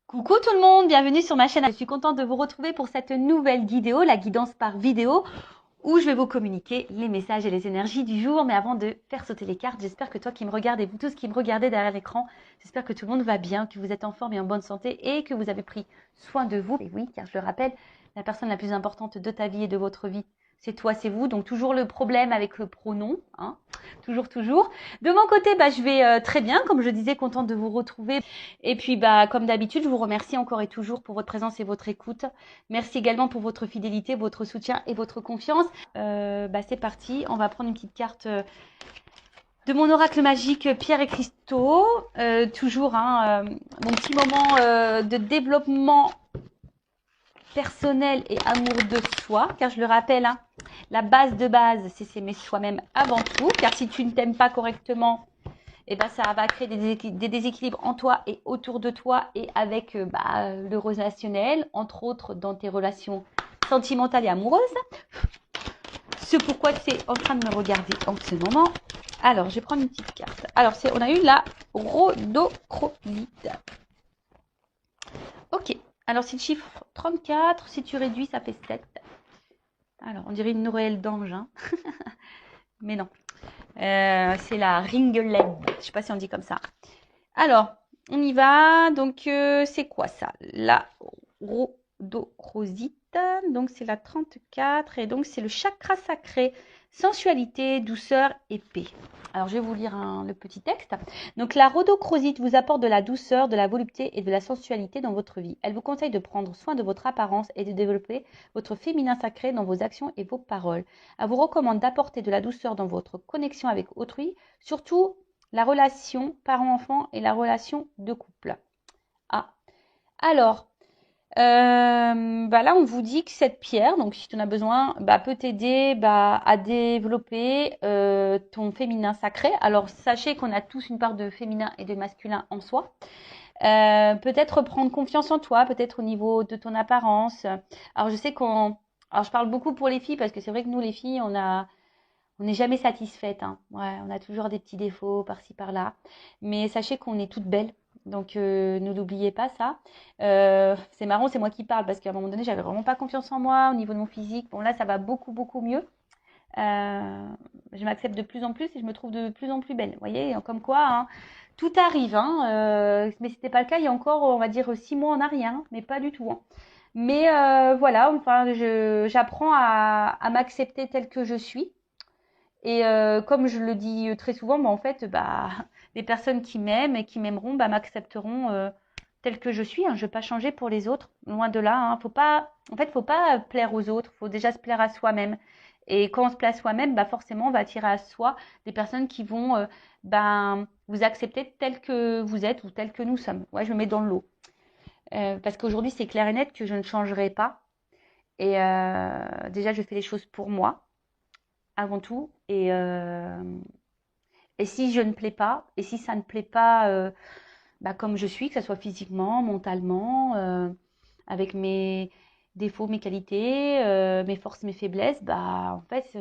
Coucou tout le monde, bienvenue sur ma chaîne. Je suis contente de vous retrouver pour cette nouvelle vidéo, la guidance par vidéo, où je vais vous communiquer les messages et les énergies du jour. Mais avant de faire sauter les cartes, j'espère que toi qui me regardez, vous tous qui me regardez derrière l'écran, j'espère que tout le monde va bien, que vous êtes en forme et en bonne santé et que vous avez pris soin de vous. Et oui, car je le rappelle, la personne la plus importante de ta vie et de votre vie, c'est toi, c'est vous. Donc toujours le problème avec le pronom, hein. Toujours. De mon côté, je vais très bien, comme je disais, contente de vous retrouver. Et puis, comme d'habitude, je vous remercie encore et toujours pour votre présence et votre écoute. Merci également pour votre fidélité, votre soutien et votre confiance. C'est parti, on va prendre une petite carte de mon oracle magique Pierre et Cristaux. Toujours mon petit moment de développement personnel et amour de soi, car je le rappelle, la base de base, c'est s'aimer soi-même avant tout, car si tu ne t'aimes pas correctement, ça va créer des déséquilibres en toi et autour de toi et avec le relationnel, entre autres dans tes relations sentimentales et amoureuses. C'est pourquoi tu es en train de me regarder en ce moment. Alors, je vais prendre une petite carte. Alors, on a eu la rhodochrosite. Ok. Alors, c'est le chiffre 34. Si tu réduis, ça fait 7. Alors, on dirait une Noël d'ange, hein. Mais non. C'est la ringeled. Je ne sais pas si on dit comme ça. Alors, on y va. Donc, c'est quoi ça? La rhodochrosite. Donc, c'est la 34. Et donc, c'est le chakra sacré. Sensualité, douceur et paix. Alors, je vais vous lire le petit texte. Donc, la rhodochrosite vous apporte de la douceur, de la volupté et de la sensualité dans votre vie. Elle vous conseille de prendre soin de votre apparence et de développer votre féminin sacré dans vos actions et vos paroles. Elle vous recommande d'apporter de la douceur dans votre connexion avec autrui, surtout la relation parent-enfant et la relation de couple. Alors, là, on vous dit que cette pierre, donc si tu en as besoin, peut t'aider à développer ton féminin sacré. Alors, sachez qu'on a tous une part de féminin et de masculin en soi. Peut-être prendre confiance en toi, peut-être au niveau de ton apparence. Alors, je sais alors je parle beaucoup pour les filles parce que c'est vrai que nous, les filles, on n'est jamais satisfaite, hein. Ouais, on a toujours des petits défauts par-ci, par-là. Mais sachez qu'on est toutes belles. Donc, ne l'oubliez pas, ça. C'est marrant, c'est moi qui parle parce qu'à un moment donné, j'avais vraiment pas confiance en moi au niveau de mon physique. Bon, là, ça va beaucoup, beaucoup mieux. Je m'accepte de plus en plus et je me trouve de plus en plus belle. Vous voyez, comme quoi, hein, tout arrive. Mais ce n'était pas le cas il y a encore, on va dire, 6 mois en arrière. Mais pas du tout. Mais voilà, enfin, j'apprends à m'accepter telle que je suis. Et comme je le dis très souvent, en fait, les personnes qui m'aiment et qui m'aimeront, m'accepteront telle que je suis. Je ne vais pas changer pour les autres, loin de là. Faut pas plaire aux autres. Faut déjà se plaire à soi-même. Et quand on se plaît à soi-même, forcément, on va attirer à soi des personnes qui vont vous accepter tel que vous êtes ou tel que nous sommes. Ouais, je me mets dans le lot. Parce qu'aujourd'hui, c'est clair et net que je ne changerai pas. Et déjà, je fais les choses pour moi avant tout. Et si je ne plais pas, et si ça ne plaît pas comme je suis, que ce soit physiquement, mentalement, avec mes défauts, mes qualités, mes forces, mes faiblesses, en fait,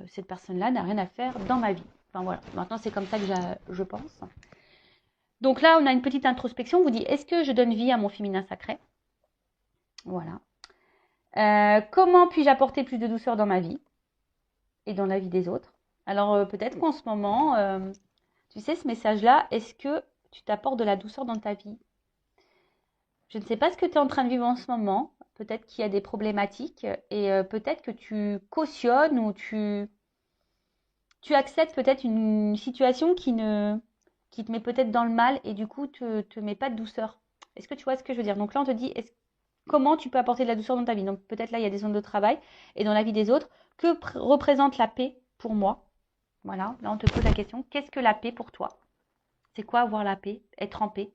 cette personne-là n'a rien à faire dans ma vie. Enfin voilà, maintenant c'est comme ça que je pense. Donc là, on a une petite introspection. On vous dit, est-ce que je donne vie à mon féminin sacré? Voilà. Comment puis-je apporter plus de douceur dans ma vie et dans la vie des autres? Alors peut-être qu'en ce moment, tu sais, ce message-là, est-ce que tu t'apportes de la douceur dans ta vie? Je ne sais pas ce que tu es en train de vivre en ce moment. Peut-être qu'il y a des problématiques et peut-être que tu cautionnes ou tu acceptes peut-être une situation qui te met peut-être dans le mal et du coup te met pas de douceur. Est-ce que tu vois ce que je veux dire? Donc là, on te dit comment tu peux apporter de la douceur dans ta vie? Donc peut-être là, il y a des zones de travail et dans la vie des autres. Que représente la paix pour moi? Voilà, là on te pose la question, qu'est-ce que la paix pour toi? C'est quoi avoir la paix, être en paix?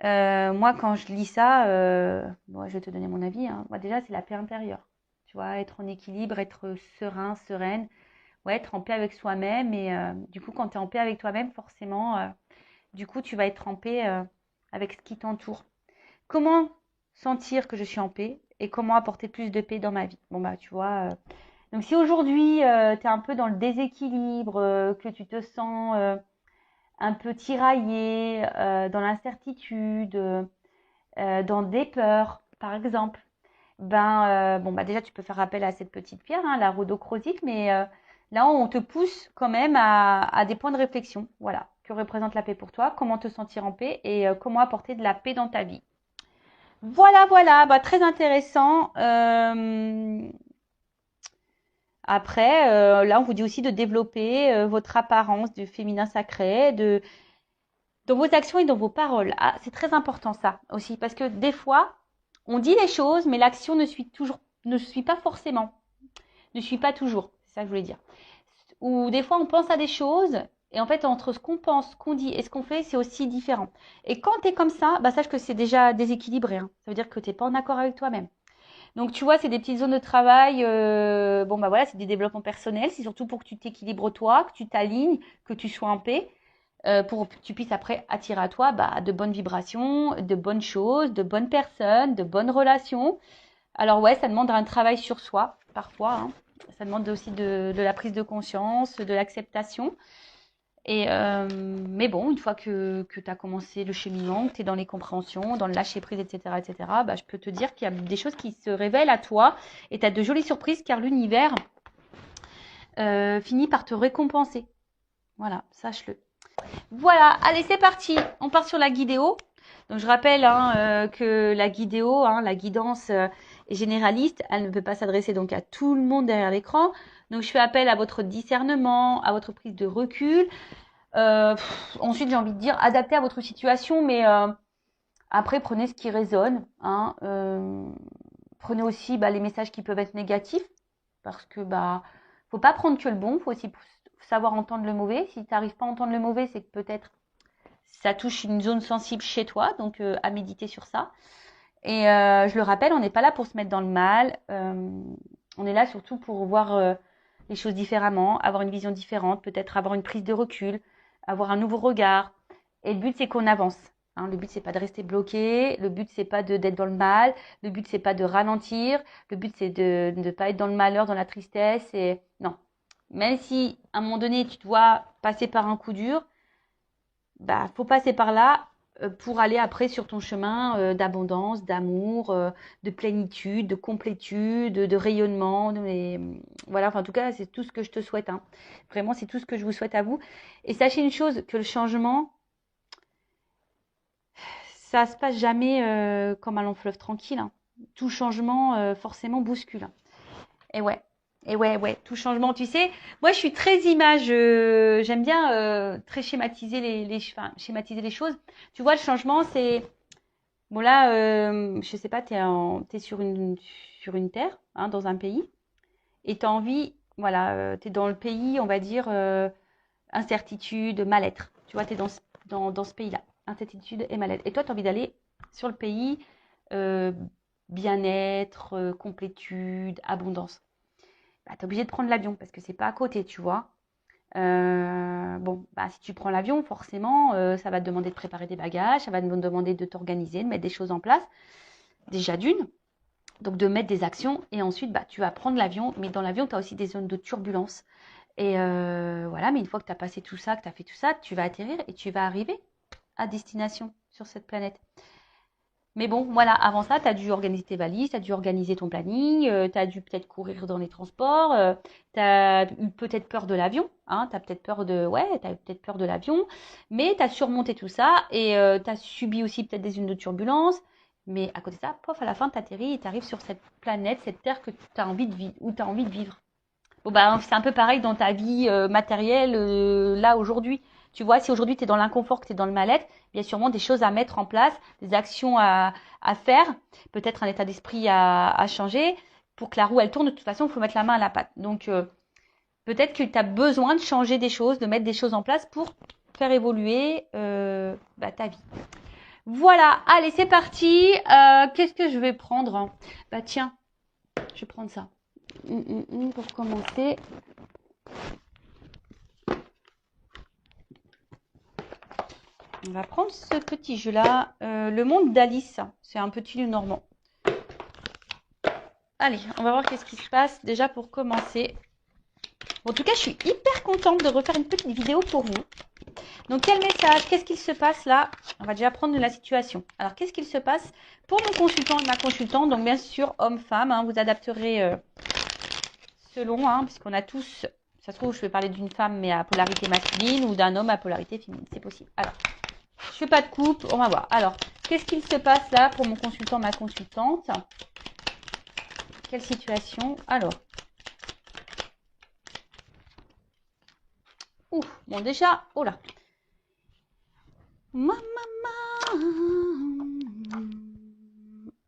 Moi, quand je lis ça, je vais te donner mon avis, hein. Moi, déjà, c'est la paix intérieure. Tu vois, être en équilibre, être serein, sereine, ouais, être en paix avec soi-même. Et du coup, quand tu es en paix avec toi-même, forcément, du coup, tu vas être en paix avec ce qui t'entoure. Comment sentir que je suis en paix et comment apporter plus de paix dans ma vie? Bon, tu vois. Donc, si aujourd'hui, tu es un peu dans le déséquilibre, que tu te sens un peu tiraillé, dans l'incertitude, dans des peurs, par exemple, bon, déjà, tu peux faire appel à cette petite pierre, hein, la rhodochrosite, mais là, on te pousse quand même à des points de réflexion. Voilà, que représente la paix pour toi, comment te sentir en paix et comment apporter de la paix dans ta vie. Voilà, voilà, très intéressant. Après, là, on vous dit aussi de développer votre apparence du féminin sacré, dans vos actions et dans vos paroles. Ah, c'est très important ça aussi, parce que des fois, on dit les choses, mais l'action ne suit pas forcément, ne suit pas toujours. C'est ça que je voulais dire. Ou des fois, on pense à des choses, et en fait, entre ce qu'on pense, ce qu'on dit et ce qu'on fait, c'est aussi différent. Et quand tu es comme ça, sache que c'est déjà déséquilibré, hein. Ça veut dire que tu n'es pas en accord avec toi-même. Donc, tu vois, c'est des petites zones de travail. Voilà, c'est des développements personnels. C'est surtout pour que tu t'équilibres toi, que tu t'alignes, que tu sois en paix, pour que tu puisses après attirer à toi de bonnes vibrations, de bonnes choses, de bonnes personnes, de bonnes relations. Alors ouais, ça demande un travail sur soi, parfois, hein. Ça demande aussi de la prise de conscience, de l'acceptation. Mais bon, une fois que tu as commencé le cheminement, que tu es dans les compréhensions, dans le lâcher-prise, etc., je peux te dire qu'il y a des choses qui se révèlent à toi et tu as de jolies surprises car l'univers finit par te récompenser. Voilà, sache-le. Voilà, allez, c'est parti. On part sur la guidéo. Donc, je rappelle que la guidéo, la guidance est généraliste. Elle ne peut pas s'adresser donc à tout le monde derrière l'écran. Donc, je fais appel à votre discernement, à votre prise de recul. Ensuite, j'ai envie de dire, adapté à votre situation, mais après, prenez ce qui résonne. Prenez aussi les messages qui peuvent être négatifs, parce que faut pas prendre que le bon, faut aussi savoir entendre le mauvais. Si tu n'arrives pas à entendre le mauvais, c'est que peut-être ça touche une zone sensible chez toi, donc à méditer sur ça. Et je le rappelle, on n'est pas là pour se mettre dans le mal. On est là surtout pour voir les choses différemment, avoir une vision différente, peut-être avoir une prise de recul, avoir un nouveau regard. Et le but, c'est qu'on avance. Le but, c'est pas de rester bloqué. Le but, c'est pas d'être dans le mal. Le but, c'est pas de ralentir. Le but, c'est de ne pas être dans le malheur, dans la tristesse. Et non. Même si, à un moment donné, tu dois passer par un coup dur, faut passer par là pour aller après sur ton chemin d'abondance, d'amour, de plénitude, de complétude, de rayonnement. Voilà, en tout cas, c'est tout ce que je te souhaite, hein. Vraiment, c'est tout ce que je vous souhaite à vous. Et sachez une chose, que le changement, ça se passe jamais comme un long fleuve tranquille, hein. Tout changement, forcément, bouscule, hein. Et ouais. Et ouais, tout changement, tu sais. Moi, je suis très image. J'aime bien très schématiser schématiser les choses. Tu vois, le changement, c'est bon là. Je sais pas, t'es sur une terre, hein, dans un pays, et t'as envie, voilà, t'es dans le pays, on va dire incertitude, mal-être. Tu vois, t'es dans ce pays-là, incertitude et mal-être. Et toi, t'as envie d'aller sur le pays euh, bien-être, complétude, abondance. Tu es obligé de prendre l'avion parce que c'est pas à côté, tu vois. Si tu prends l'avion, forcément, ça va te demander de préparer des bagages, ça va te demander de t'organiser, de mettre des choses en place. Déjà d'une, donc de mettre des actions. Et ensuite, tu vas prendre l'avion. Mais dans l'avion, tu as aussi des zones de turbulence. Et voilà, mais une fois que tu as passé tout ça, que tu as fait tout ça, tu vas atterrir et tu vas arriver à destination sur cette planète. Mais bon, voilà, avant ça, tu as dû organiser tes valises, tu as dû organiser ton planning, tu as dû peut-être courir dans les transports, tu as eu peut-être peur de l'avion, hein, tu as peut-être peur de l'avion, mais tu as surmonté tout ça et tu as subi aussi peut-être des zones de turbulence. Mais à côté de ça, pof, à la fin, tu atterris et tu arrives sur cette planète, cette terre que tu as envie de vivre, où tu as envie de vivre. Bon, c'est un peu pareil dans ta vie matérielle, là, aujourd'hui. Tu vois, si aujourd'hui tu es dans l'inconfort, que tu es dans le mal-être, il y a sûrement des choses à mettre en place, des actions à faire, peut-être un état d'esprit à changer. Pour que la roue, elle tourne, de toute façon, il faut mettre la main à la pâte. Donc, peut-être que tu as besoin de changer des choses, de mettre des choses en place pour faire évoluer ta vie. Voilà, allez, c'est parti. Qu'est-ce que je vais prendre? Tiens, je vais prendre ça. Pour commencer. On va prendre ce petit jeu-là. Le monde d'Alice. C'est un petit lieu normand. Allez, on va voir qu'est-ce qui se passe déjà pour commencer. Bon, en tout cas, je suis hyper contente de refaire une petite vidéo pour vous. Donc, quel message? Qu'est-ce qu'il se passe là? On va déjà prendre la situation. Alors, qu'est-ce qu'il se passe pour mon consultant et ma consultante? Donc, bien sûr, homme-femme, hein, vous adapterez selon, hein, puisqu'on a tous, ça se trouve, je vais parler d'une femme mais à polarité masculine ou d'un homme à polarité féminine. C'est possible. Alors, je fais pas de coupe, on va voir. Alors, qu'est-ce qu'il se passe là pour mon consultant, ma consultante? Quelle situation? Alors, ouf, bon déjà, oh là. Maman.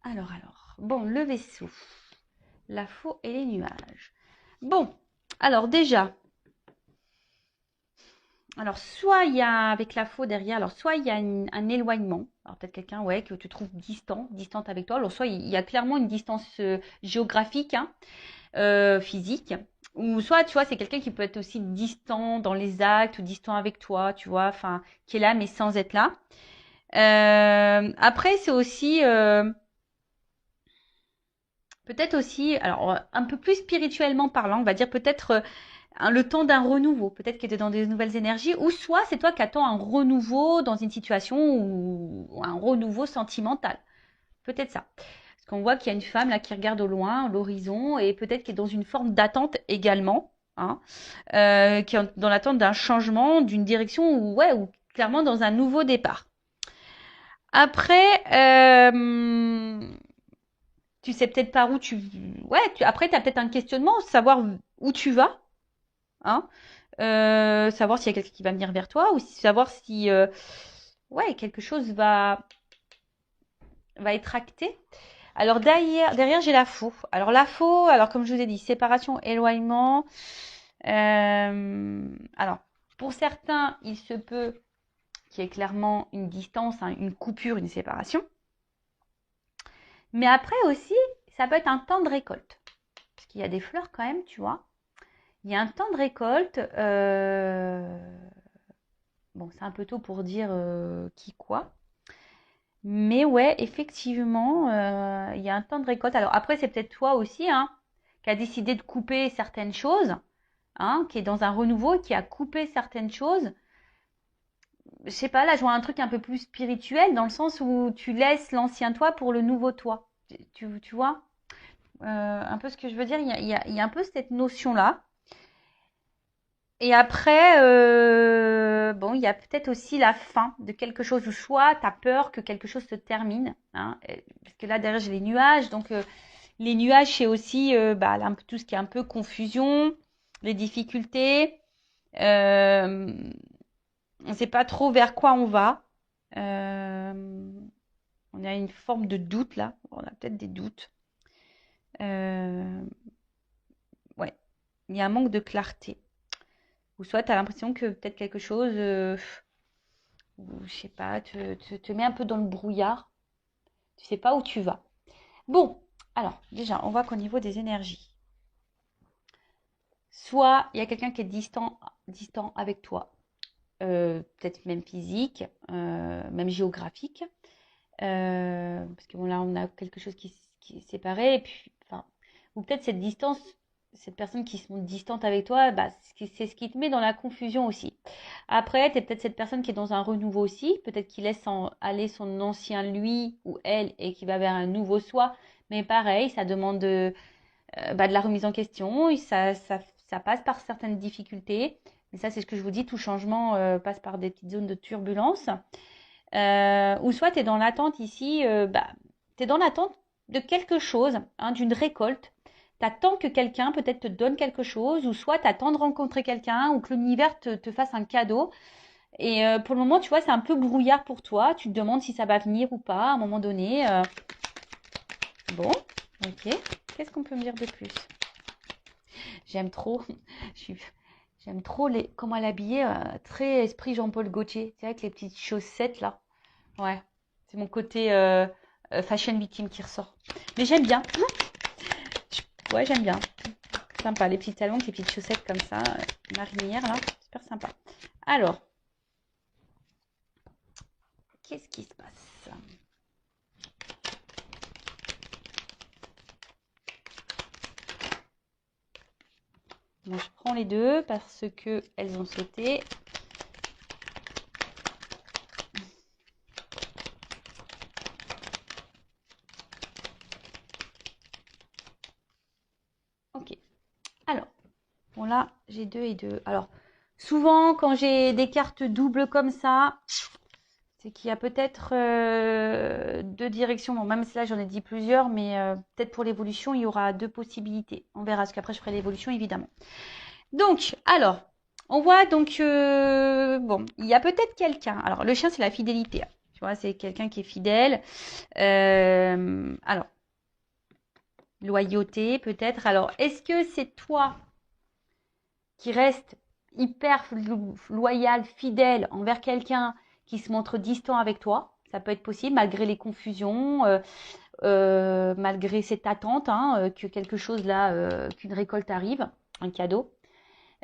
Alors, bon, le vaisseau, la faux et les nuages. Bon, alors déjà, alors soit il y a avec la faux derrière, alors soit il y a un éloignement, alors peut-être quelqu'un ouais que tu trouves distante avec toi, alors soit il y a clairement une distance géographique, hein, physique, ou soit tu vois c'est quelqu'un qui peut être aussi distant dans les actes ou distant avec toi, tu vois, enfin qui est là mais sans être là. Après c'est aussi peut-être aussi, alors un peu plus spirituellement parlant, on va dire peut-être le temps d'un renouveau, peut-être que tu es dans des nouvelles énergies, ou soit c'est toi qui attends un renouveau dans une situation ou un renouveau sentimental. Peut-être ça. Parce qu'on voit qu'il y a une femme là qui regarde au loin, l'horizon, et peut-être qui est dans une forme d'attente également, hein, qui est dans l'attente d'un changement, d'une direction, ou clairement dans un nouveau départ. Après, tu sais peut-être par où tu... Ouais, après, tu as peut-être un questionnement, savoir où tu vas, hein, savoir s'il y a quelqu'un qui va venir vers toi, ou savoir si ouais, quelque chose va être acté. Alors derrière j'ai la faux. Alors la faux, alors comme je vous ai dit, séparation, éloignement. Alors, pour certains, il se peut qu'il y ait clairement une distance, hein, une coupure, une séparation. Mais après aussi, ça peut être un temps de récolte. Parce qu'il y a des fleurs quand même, tu vois. Il y a un temps de récolte. Bon, c'est un peu tôt pour dire qui quoi. Mais ouais, effectivement, il y a un temps de récolte. Alors après, c'est peut-être toi aussi, hein, qui a décidé de couper certaines choses, hein, qui est dans un renouveau, qui a coupé certaines choses. Je sais pas, là, je vois un truc un peu plus spirituel, dans le sens où tu laisses l'ancien toi pour le nouveau toi. Tu vois un peu ce que je veux dire, il y a un peu cette notion-là. Et après, bon, il y a peut-être aussi la fin de quelque chose, ou soit tu as peur que quelque chose se termine, hein, parce que là, derrière, j'ai les nuages, donc les nuages, c'est aussi bah, là, tout ce qui est un peu confusion, les difficultés, on ne sait pas trop vers quoi on va, on a une forme de doute là, on a peut-être des doutes, euh, ouais, il y a un manque de clarté, ou soit tu as l'impression que peut-être quelque chose... ou je sais pas, te met un peu dans le brouillard. Tu sais pas où tu vas. Bon, alors déjà, on voit qu'au niveau des énergies, soit il y a quelqu'un qui est distant avec toi, peut-être même physique, même géographique, parce que bon là on a quelque chose qui est séparé, et puis, enfin, ou peut-être cette distance, cette personne qui se montre distante avec toi, bah, c'est ce qui te met dans la confusion aussi. Après, tu es peut-être cette personne qui est dans un renouveau aussi, peut-être qui laisse aller son ancien lui ou elle et qui va vers un nouveau soi, mais pareil, ça demande bah, de la remise en question, et ça passe par certaines difficultés, mais ça c'est ce que je vous dis, tout changement passe par des petites zones de turbulence. Ou soit tu es dans l'attente ici, bah, tu es dans l'attente de quelque chose, hein, d'une récolte. Tu attends que quelqu'un peut-être te donne quelque chose, ou soit tu attends de rencontrer quelqu'un, ou que l'univers te fasse un cadeau. Et pour le moment, tu vois, c'est un peu brouillard pour toi. Tu te demandes si ça va venir ou pas à un moment donné. Bon, ok. Qu'est-ce qu'on peut me dire de plus? J'aime trop. J'aime trop comment elle est habillée. Très esprit Jean-Paul Gaultier. Tu sais, avec les petites chaussettes là. Ouais, c'est mon côté fashion victime qui ressort. Mais j'aime bien. Ouais, j'aime bien. Sympa, les petits talons, les petites chaussettes comme ça, marinières là, super sympa. Alors, qu'est-ce qui se passe? Moi, je prends les deux parce que elles ont sauté. là, j'ai 2 et 2. Alors, souvent, quand j'ai des cartes doubles comme ça, c'est qu'il y a peut-être 2 directions. Bon, même si là, j'en ai dit plusieurs, mais peut-être pour l'évolution, il y aura 2 possibilités. On verra, parce qu'après, je ferai l'évolution, évidemment. Donc, alors, on voit donc, bon, il y a peut-être quelqu'un. Alors, le chien, c'est la fidélité. Tu vois, c'est quelqu'un qui est fidèle. Alors, loyauté, peut-être. Alors, est-ce que c'est toi qui reste hyper loyal, fidèle envers quelqu'un qui se montre distant avec toi? Ça peut être possible, malgré les confusions, malgré cette attente, hein, que quelque chose là, qu'une récolte arrive, un cadeau.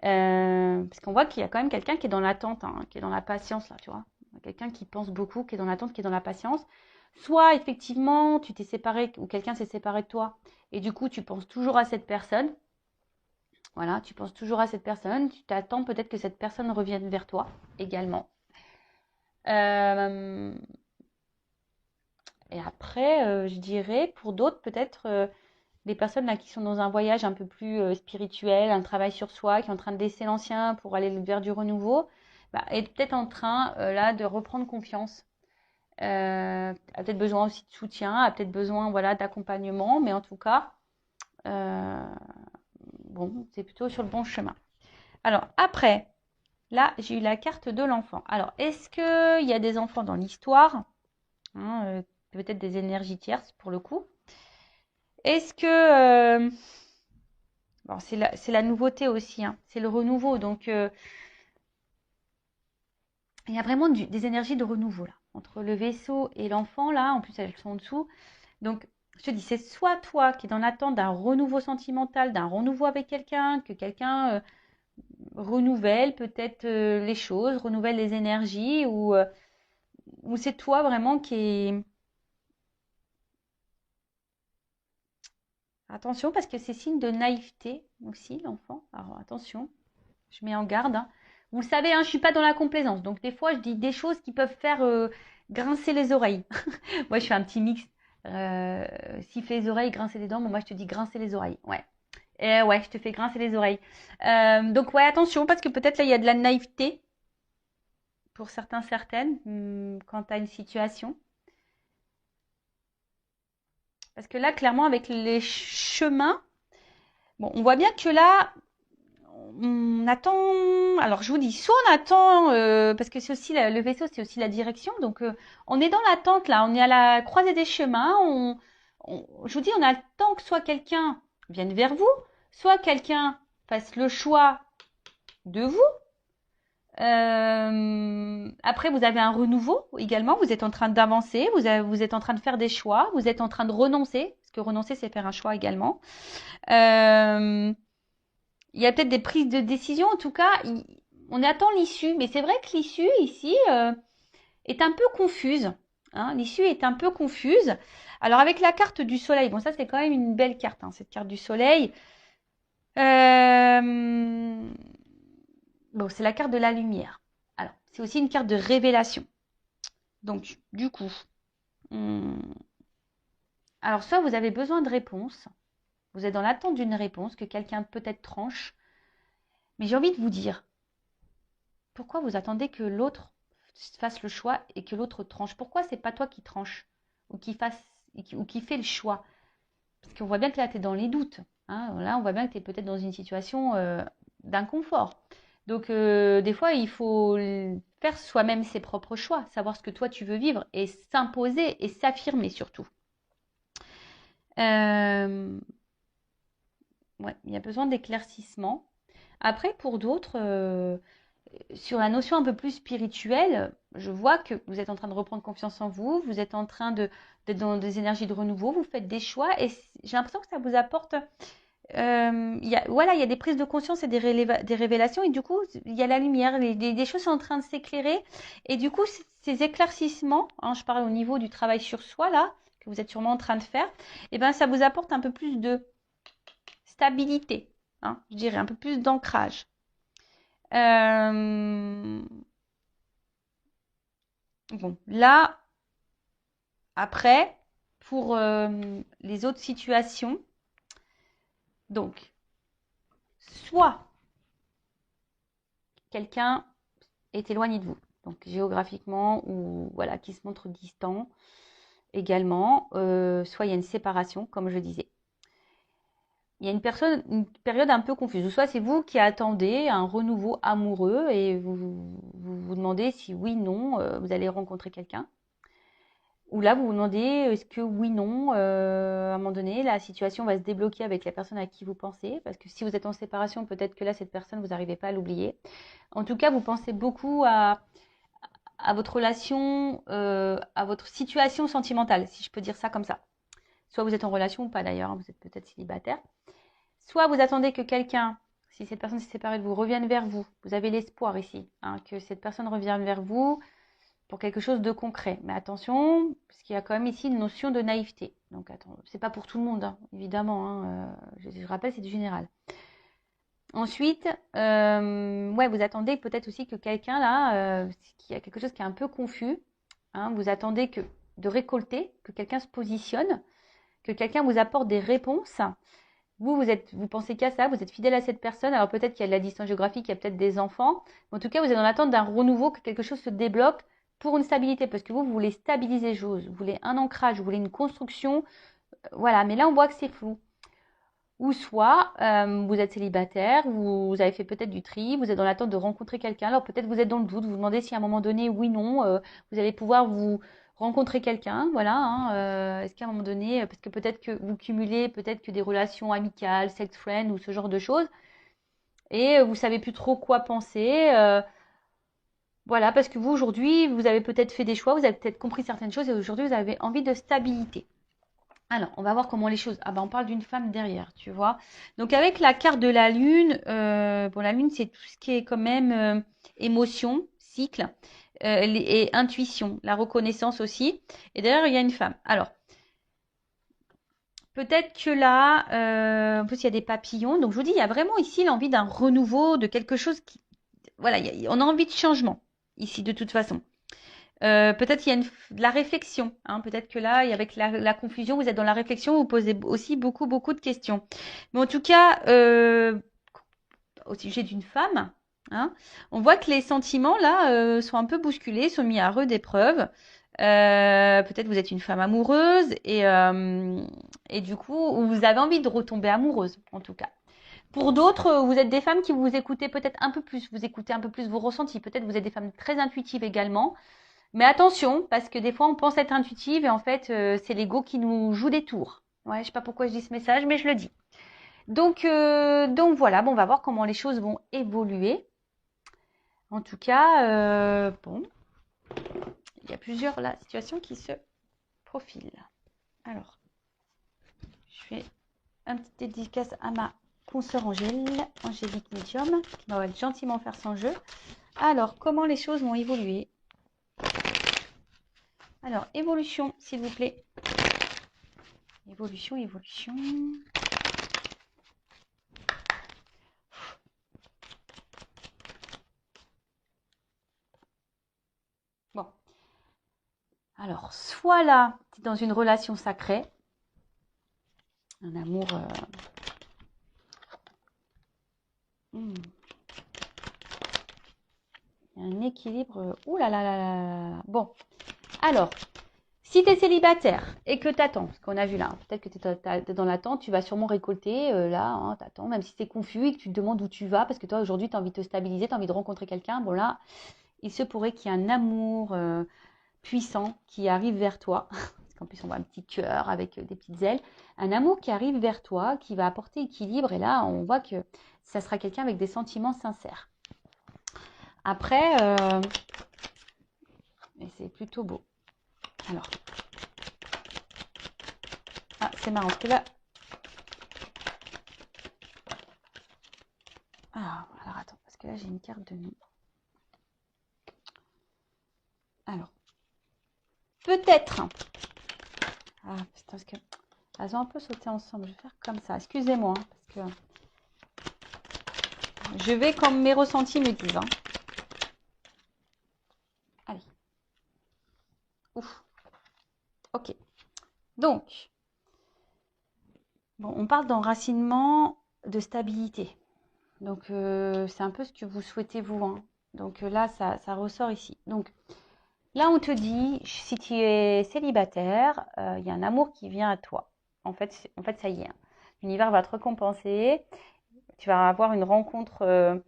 Parce qu'on voit qu'il y a quand même quelqu'un qui est dans l'attente, hein, qui est dans la patience, là, tu vois. Quelqu'un qui pense beaucoup, qui est dans l'attente, qui est dans la patience. Soit, effectivement, tu t'es séparé, ou quelqu'un s'est séparé de toi, et du coup, tu penses toujours à cette personne. Voilà, tu penses toujours à cette personne. Tu t'attends peut-être que cette personne revienne vers toi également. Et après, je dirais, pour d'autres, peut-être des personnes là qui sont dans un voyage un peu plus spirituel, un travail sur soi, qui est en train de laisser l'ancien pour aller vers du renouveau, bah, est peut-être en train là de reprendre confiance. A peut-être besoin aussi de soutien, a peut-être besoin voilà d'accompagnement, mais en tout cas, euh, bon, c'est plutôt sur le bon chemin. Alors après, là, j'ai eu la carte de l'enfant. Alors, est-ce qu'il y a des enfants dans l'histoire, hein, peut-être des énergies tierces pour le coup. Est-ce que bon, c'est la nouveauté aussi, hein, c'est le renouveau. Donc, il y a vraiment des énergies de renouveau là. Entre le vaisseau et l'enfant, là, en plus elles sont en dessous. Donc, je te dis, c'est soit toi qui es dans l'attente d'un renouveau sentimental, d'un renouveau avec quelqu'un, que quelqu'un renouvelle peut-être les choses, renouvelle les énergies, ou c'est toi vraiment qui est... Attention, parce que c'est signe de naïveté aussi, l'enfant. Alors, attention, je mets en garde, hein. Vous le savez, hein, je ne suis pas dans la complaisance. Donc, des fois, je dis des choses qui peuvent faire grincer les oreilles. Moi, je fais un petit mix. Siffler les oreilles, grincer les dents. Bon, moi, je te dis grincer les oreilles. Ouais. Et ouais, je te fais grincer les oreilles. Donc, ouais, attention, parce que peut-être là, il y a de la naïveté pour certains, certaines, quant à une situation. Parce que là, clairement, avec les chemins, bon, on voit bien que là, on attend. Alors, je vous dis, soit on attend, parce que c'est aussi le vaisseau, c'est aussi la direction. Donc, on est dans l'attente là. On est à la croisée des chemins. Je vous dis, on attend que soit quelqu'un vienne vers vous, soit quelqu'un fasse le choix de vous. Après, vous avez un renouveau également. Vous êtes en train d'avancer. Vous êtes en train de faire des choix. Vous êtes en train de renoncer. Parce que renoncer, c'est faire un choix également. Euh, il y a peut-être des prises de décision. En tout cas, on attend l'issue. Mais c'est vrai que l'issue ici est un peu confuse. Hein. L'issue est un peu confuse. Alors avec la carte du soleil, bon ça c'est quand même une belle carte, hein, cette carte du soleil. Bon, c'est la carte de la lumière. Alors c'est aussi une carte de révélation. Donc du coup, alors soit vous avez besoin de réponses, vous êtes dans l'attente d'une réponse que quelqu'un peut-être tranche, mais j'ai envie de vous dire, pourquoi vous attendez que l'autre fasse le choix et que l'autre tranche? Pourquoi c'est pas toi qui tranche ou qui fait le choix? Parce qu'on voit bien que là, tu es dans les doutes. Hein. Là, on voit bien que tu es peut-être dans une situation d'inconfort. Donc, des fois, il faut faire soi-même ses propres choix, savoir ce que toi, tu veux vivre et s'imposer et s'affirmer surtout. Euh, ouais, il y a besoin d'éclaircissement. Après, pour d'autres, sur la notion un peu plus spirituelle, je vois que vous êtes en train de reprendre confiance en vous, vous êtes en train d'être dans des énergies de renouveau, vous faites des choix et j'ai l'impression que ça vous apporte. Voilà, il y a des prises de conscience et des révélations et du coup, il y a la lumière, des choses sont en train de s'éclairer et du coup, ces éclaircissements, hein, je parle au niveau du travail sur soi là, que vous êtes sûrement en train de faire, et ben ça vous apporte un peu plus de stabilité, hein, je dirais un peu plus d'ancrage. Euh, Bon, là, après, pour les autres situations, donc, soit quelqu'un est éloigné de vous, donc géographiquement ou voilà, qui se montre distant également, soit il y a une séparation, comme je disais. Il y a une période un peu confuse, ou soit c'est vous qui attendez un renouveau amoureux et vous demandez si oui, non, vous allez rencontrer quelqu'un. Ou là, vous vous demandez, est-ce que oui, non, à un moment donné, la situation va se débloquer avec la personne à qui vous pensez. Parce que si vous êtes en séparation, peut-être que là, cette personne, vous n'arrivez pas à l'oublier. En tout cas, vous pensez beaucoup à votre relation, à votre situation sentimentale, si je peux dire ça comme ça. Soit vous êtes en relation ou pas d'ailleurs, hein, vous êtes peut-être célibataire. Soit vous attendez que quelqu'un, si cette personne s'est séparée de vous, revienne vers vous. Vous avez l'espoir ici, hein, que cette personne revienne vers vous pour quelque chose de concret. Mais attention, parce qu'il y a quand même ici une notion de naïveté. Donc attends, c'est pas pour tout le monde, hein, évidemment. Hein, je rappelle, c'est du général. Ensuite, ouais, vous attendez peut-être aussi que quelqu'un là, qui a quelque chose qui est un peu confus, hein, vous attendez de récolter, que quelqu'un se positionne, que quelqu'un vous apporte des réponses. Vous pensez qu'à ça, vous êtes fidèle à cette personne. Alors peut-être qu'il y a de la distance géographique, il y a peut-être des enfants. En tout cas, vous êtes en attente d'un renouveau, que quelque chose se débloque pour une stabilité. Parce que vous voulez stabiliser les choses, vous voulez un ancrage, vous voulez une construction. Voilà, mais là, on voit que c'est flou. Ou soit, vous êtes célibataire, vous avez fait peut-être du tri, vous êtes dans l'attente de rencontrer quelqu'un. Alors peut-être vous êtes dans le doute, vous vous demandez si à un moment donné, oui, non, vous allez pouvoir vous rencontrer quelqu'un. Voilà, hein, est-ce qu'à un moment donné, parce que peut-être que vous cumulez peut-être que des relations amicales, sex-friend ou ce genre de choses, et vous savez plus trop quoi penser. Voilà, parce que vous, aujourd'hui, vous avez peut-être fait des choix, vous avez peut-être compris certaines choses, et aujourd'hui, vous avez envie de stabilité. Alors, on va voir comment les choses. Ah ben, on parle d'une femme derrière, tu vois. Donc, avec la carte de la lune, bon, la lune, c'est tout ce qui est quand même émotion, cycle et intuition, la reconnaissance aussi. Et derrière, il y a une femme. Alors, peut-être que là, en plus, il y a des papillons. Donc, je vous dis, il y a vraiment ici l'envie d'un renouveau, de quelque chose qui. Voilà, on a envie de changement ici, de toute façon. Peut-être qu'il y a de la réflexion. Hein. Peut-être que là, avec la confusion, vous êtes dans la réflexion, vous posez aussi beaucoup, beaucoup de questions. Mais en tout cas, au sujet d'une femme, hein, on voit que les sentiments, là, sont un peu bousculés, sont mis à rude épreuve. Peut-être vous êtes une femme amoureuse et du coup, vous avez envie de retomber amoureuse, en tout cas. Pour d'autres, vous êtes des femmes qui vous écoutez peut-être un peu plus, vous écoutez un peu plus vos ressentis. Peut-être vous êtes des femmes très intuitives également. Mais attention, parce que des fois, on pense être intuitive et en fait, c'est l'ego qui nous joue des tours. Ouais, je sais pas pourquoi je dis ce message, mais je le dis. Donc voilà, bon, on va voir comment les choses vont évoluer. En tout cas, bon, il y a plusieurs là, situations qui se profilent. Alors, je fais un petit dédicace à ma consoeur Angélique Medium, qui va gentiment faire son jeu. Alors, comment les choses vont évoluer? Alors, évolution, s'il vous plaît. Évolution, évolution. Bon. Alors, soit là, tu es dans une relation sacrée, un amour. Un équilibre. Ouh là là là là là. Bon. Alors, si tu es célibataire et que tu attends, ce qu'on a vu là, peut-être que tu es dans l'attente, tu vas sûrement récolter là, hein, tu attends, même si c'est confus et que tu te demandes où tu vas, parce que toi aujourd'hui tu as envie de te stabiliser, tu as envie de rencontrer quelqu'un. Bon là, il se pourrait qu'il y ait un amour puissant qui arrive vers toi. Parce qu'en plus, on voit un petit cœur avec des petites ailes. Un amour qui arrive vers toi, qui va apporter équilibre. Et là, on voit que ça sera quelqu'un avec des sentiments sincères. Après, et c'est plutôt beau. Alors, ah, c'est marrant parce que là. Ah, alors attends, parce que là, j'ai une carte de nuit. Alors, peut-être. Ah, putain, parce que. Elles ont un peu sauté ensemble. Je vais faire comme ça. Excusez-moi, hein, parce que. Je vais comme mes ressentis me disent. Hein. Allez. Ouf. Ok. Donc, bon, on parle d'enracinement, de stabilité. Donc, c'est un peu ce que vous souhaitez vous, hein. Donc là, ça ressort ici. Donc là, on te dit, si tu es célibataire, il y a un amour qui vient à toi. En fait, ça y est, hein. L'univers va te récompenser. Tu vas avoir une rencontre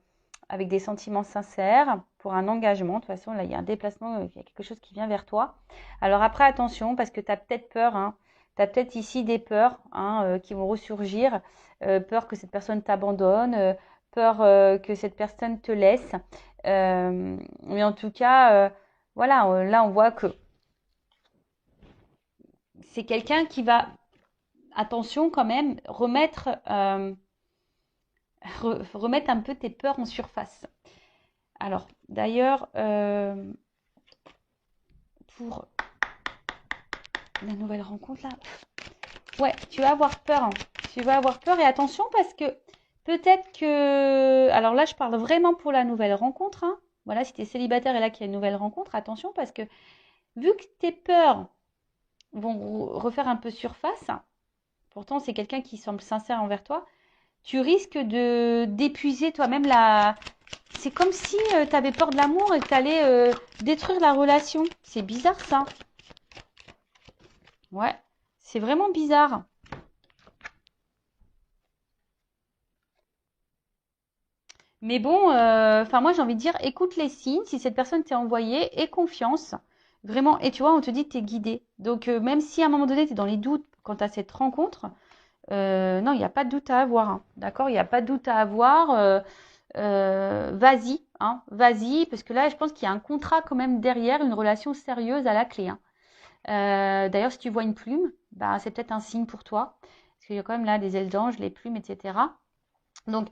avec des sentiments sincères pour un engagement. De toute façon, là, il y a un déplacement, il y a quelque chose qui vient vers toi. Alors après, attention, parce que tu as peut-être peur, hein. Tu as peut-être ici des peurs, hein, qui vont ressurgir. Peur que cette personne t'abandonne, peur que cette personne te laisse. Mais en tout cas, voilà, là, on voit que c'est quelqu'un qui va, attention quand même, remettre un peu tes peurs en surface. Alors, d'ailleurs, pour la nouvelle rencontre, là, ouais, tu vas avoir peur, hein. Tu vas avoir peur et attention parce que peut-être que... Alors là, je parle vraiment pour la nouvelle rencontre, hein. Voilà, si tu es célibataire et là qu'il y a une nouvelle rencontre, attention parce que vu que tes peurs vont refaire un peu surface, pourtant c'est quelqu'un qui semble sincère envers toi, tu risques de d'épuiser toi-même la... C'est comme si tu avais peur de l'amour et que tu allais détruire la relation. C'est bizarre ça. Ouais, c'est vraiment bizarre. Mais bon, enfin moi j'ai envie de dire, écoute les signes, si cette personne t'est envoyée, aie confiance. Vraiment, et tu vois, on te dit que tu es guidé. Donc même si à un moment donné tu es dans les doutes quant à cette rencontre, non, il n'y a pas de doute à avoir, hein. D'accord? Il n'y a pas de doute à avoir. Vas-y, hein, vas-y, parce que là, je pense qu'il y a un contrat quand même derrière, une relation sérieuse à la clé, hein. D'ailleurs, si tu vois une plume, bah, c'est peut-être un signe pour toi, parce qu'il y a quand même là des ailes d'ange, les plumes, etc. Donc,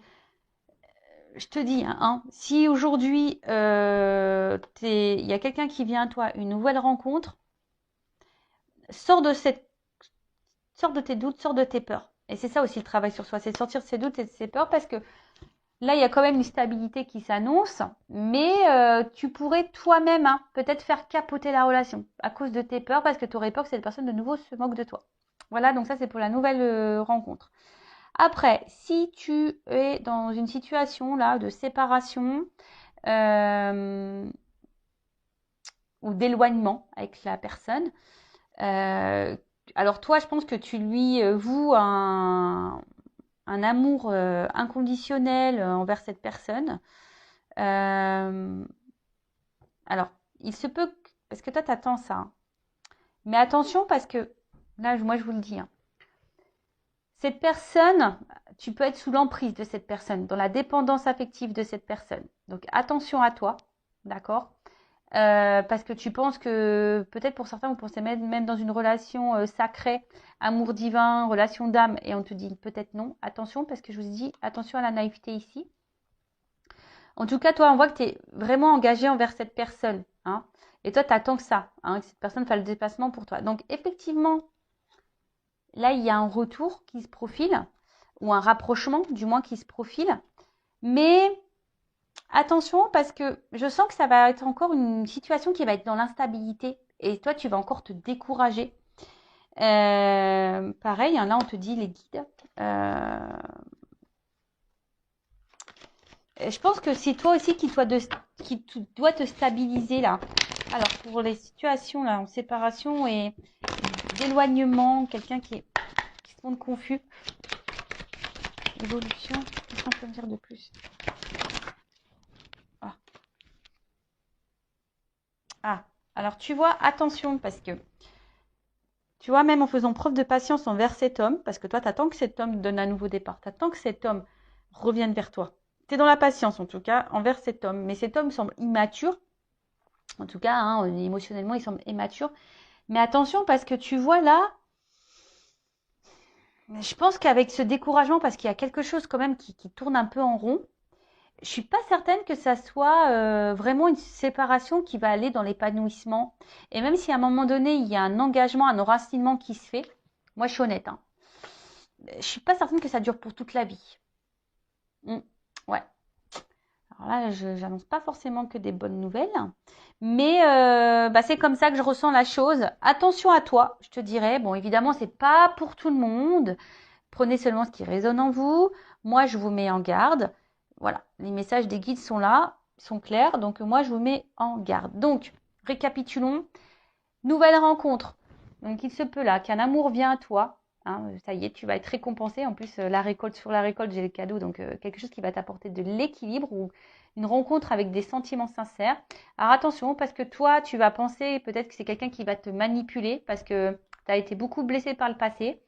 je te dis, hein, si aujourd'hui, il y a quelqu'un qui vient à toi, une nouvelle rencontre, sors de cette, sors de tes doutes, sors de tes peurs. Et c'est ça aussi le travail sur soi, c'est de sortir de ses doutes et de ses peurs, parce que là, il y a quand même une stabilité qui s'annonce, mais tu pourrais toi-même, hein, peut-être faire capoter la relation à cause de tes peurs, parce que tu aurais peur que cette personne de nouveau se moque de toi. Voilà, donc ça c'est pour la nouvelle rencontre. Après, si tu es dans une situation là de séparation euh, ou d'éloignement avec la personne, euh, alors toi, je pense que tu lui voues un amour inconditionnel envers cette personne. Euh, alors, il se peut, parce que toi, t'attends ça, hein. Mais attention parce que, là, moi, je vous le dis, hein, cette personne, tu peux être sous l'emprise de cette personne, dans la dépendance affective de cette personne. Donc, attention à toi, d'accord? Parce que tu penses que, peut-être pour certains, vous pensez même dans une relation sacrée, amour divin, relation d'âme, et on te dit peut-être non. Attention, parce que je vous dis, attention à la naïveté ici. En tout cas, toi, on voit que tu es vraiment engagé envers cette personne, hein. Et toi, tu attends que ça, hein, que cette personne fasse le déplacement pour toi. Donc, effectivement, là, il y a un retour qui se profile, ou un rapprochement, du moins, qui se profile. Mais attention, parce que je sens que ça va être encore une situation qui va être dans l'instabilité. Et toi, tu vas encore te décourager. Pareil, hein, là, on te dit les guides. Je pense que c'est toi aussi qui dois te stabiliser là. Alors pour les situations là en séparation et d'éloignement, quelqu'un qui se montre confus. Évolution, qu'est-ce qu'on peut me dire de plus? Ah. Ah, alors tu vois, attention parce que tu vois, même en faisant preuve de patience envers cet homme, parce que toi, tu attends que cet homme donne un nouveau départ, tu attends que cet homme revienne vers toi. Tu es dans la patience en tout cas envers cet homme, mais cet homme semble immature. En tout cas, hein, émotionnellement, il semble immature. Mais attention, parce que tu vois là, je pense qu'avec ce découragement, parce qu'il y a quelque chose quand même qui tourne un peu en rond, je suis pas certaine que ça soit vraiment une séparation qui va aller dans l'épanouissement. Et même si à un moment donné, il y a un engagement, un enracinement qui se fait, moi je suis honnête, hein, je suis pas certaine que ça dure pour toute la vie. Ouais. Alors là, je n'annonce pas forcément que des bonnes nouvelles, mais bah, c'est comme ça que je ressens la chose. Attention à toi, je te dirais. Bon, évidemment, c'est pas pour tout le monde. Prenez seulement ce qui résonne en vous. Moi, je vous mets en garde. Voilà, les messages des guides sont là, sont clairs, donc moi je vous mets en garde. Donc, récapitulons. Nouvelle rencontre. Donc il se peut là qu'un amour vient à toi. Hein, ça y est, tu vas être récompensé. En plus, la récolte sur la récolte, j'ai le cadeau, donc quelque chose qui va t'apporter de l'équilibre ou une rencontre avec des sentiments sincères. Alors attention, parce que toi, tu vas penser peut-être que c'est quelqu'un qui va te manipuler parce que tu as été beaucoup blessé par le passé.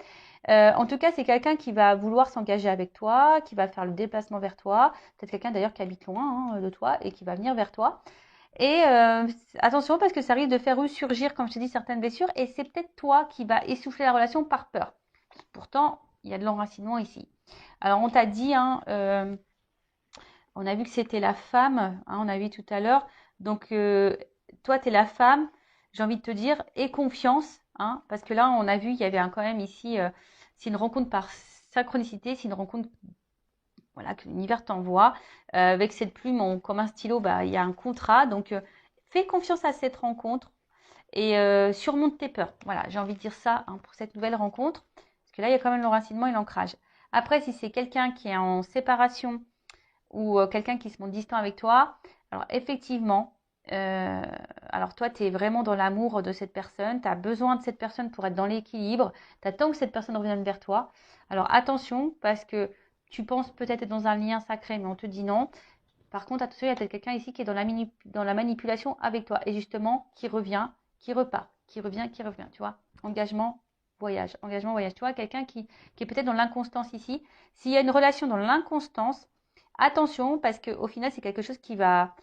En tout cas, c'est quelqu'un qui va vouloir s'engager avec toi, qui va faire le déplacement vers toi. Peut-être quelqu'un d'ailleurs qui habite loin de toi et qui va venir vers toi. Et attention parce que ça risque de faire ressurgir, comme je te dis, certaines blessures. Et c'est peut-être toi qui va essouffler la relation par peur. Pourtant, il y a de l'enracinement ici. Alors, on t'a dit, hein, on a vu que c'était la femme, hein, on a vu tout à l'heure. Donc, toi, tu es la femme. J'ai envie de te dire, aie confiance. Hein, parce que là, on a vu, il y avait quand même ici, c'est une rencontre par synchronicité, c'est une rencontre voilà, que l'univers t'envoie. Avec cette plume, comme un stylo, bah, il y a un contrat. Donc, fais confiance à cette rencontre et surmonte tes peurs. Voilà, j'ai envie de dire ça hein, pour cette nouvelle rencontre. Parce que là, il y a quand même l'enracinement et l'ancrage. Après, si c'est quelqu'un qui est en séparation ou quelqu'un qui se montre distant avec toi, alors effectivement, euh, alors toi, tu es vraiment dans l'amour de cette personne, tu as besoin de cette personne pour être dans l'équilibre, tu attends que cette personne revienne vers toi. Alors attention, parce que tu penses peut-être être dans un lien sacré, mais on te dit non. Par contre, attention, il y a peut-être quelqu'un ici qui est dans la manipulation avec toi et justement qui revient, qui repart, qui revient, tu vois. Engagement, voyage. Tu vois, quelqu'un qui est peut-être dans l'inconstance ici. S'il y a une relation dans l'inconstance, attention parce qu'au final, c'est quelque chose qui va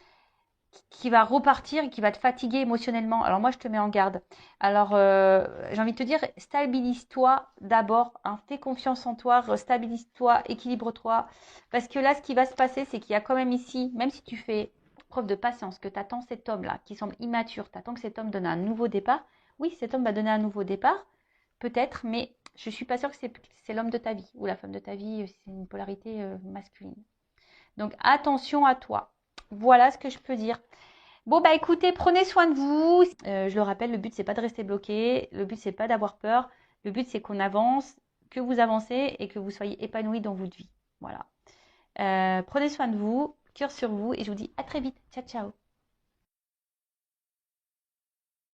repartir et qui va te fatiguer émotionnellement. Alors moi, je te mets en garde. Alors, j'ai envie de te dire, stabilise-toi d'abord. Hein, fais confiance en toi, stabilise-toi, équilibre-toi. Parce que là, ce qui va se passer, c'est qu'il y a quand même ici, même si tu fais preuve de patience, que tu attends cet homme-là, qui semble immature, tu attends que cet homme donne un nouveau départ. Oui, cet homme va donner un nouveau départ, peut-être, mais je ne suis pas sûre que c'est l'homme de ta vie ou la femme de ta vie, c'est une polarité masculine. Donc attention à toi. Voilà ce que je peux dire. Bon bah écoutez, prenez soin de vous. Je le rappelle, le but c'est pas de rester bloqué, le but c'est pas d'avoir peur, le but c'est qu'on avance, que vous avancez et que vous soyez épanoui dans votre vie. Voilà. Prenez soin de vous, cœur sur vous et je vous dis à très vite. Ciao ciao.